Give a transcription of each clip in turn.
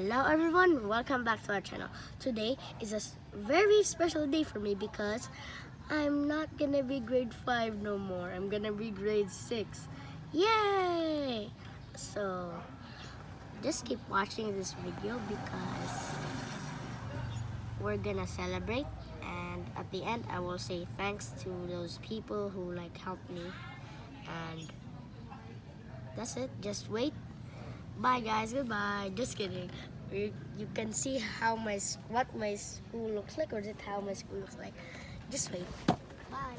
Hello everyone, welcome back to our channel. Today is a very special day for me because I'm not gonna be grade 5 no more. I'm gonna be grade 6. Yay! So just keep watching this video because we're gonna celebrate, and at the end I will say thanks to those people who helped me, and that's it. Just wait. Bye guys, goodbye. Just kidding. You can see how what my school looks like, or is it how my school looks like? Just wait. Bye.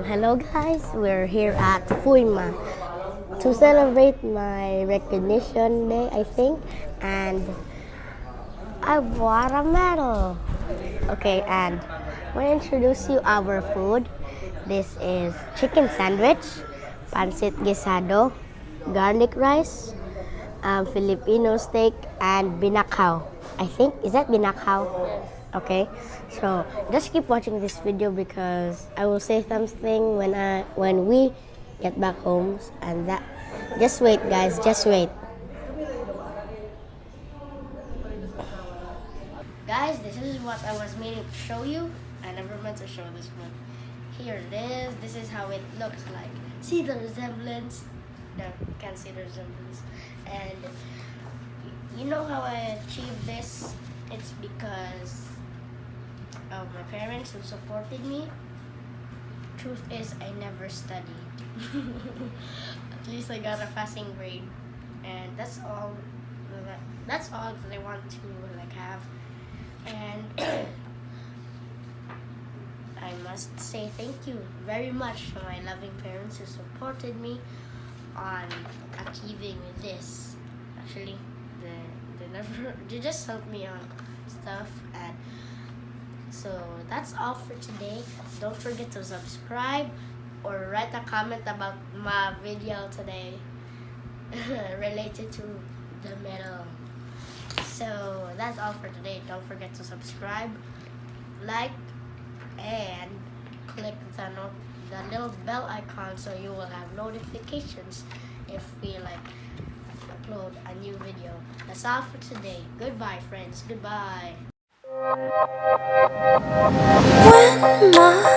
Hello guys, we're here at Fuima to celebrate my recognition day, I think, and I bought a medal. Okay, and I want to introduce you our food. This is chicken sandwich, pancit guisado, garlic rice, Filipino steak, and binakaw. I think, is that binakaw? Okay, so just keep watching this video because I will say something when we get back home, and that just wait guys, just wait. Guys, this is what I was meaning to show you. I never meant to show this one. Here it is. This is how it looks like. See the resemblance? No, you can't see the resemblance. And you know how I achieved this? It's because of my parents who supported me. Truth is, I never studied. At least I got a passing grade, and that's all. That's all that I want to have. And I must say thank you very much to my loving parents who supported me on achieving this. Actually, they just helped me on stuff. And so that's all for today. Don't forget to subscribe or write a comment about my video today related to the medal. So that's all for today. Don't forget to subscribe, like, and click the little bell icon so you will have notifications if we upload a new video. That's all for today. Goodbye friends. Goodbye. When my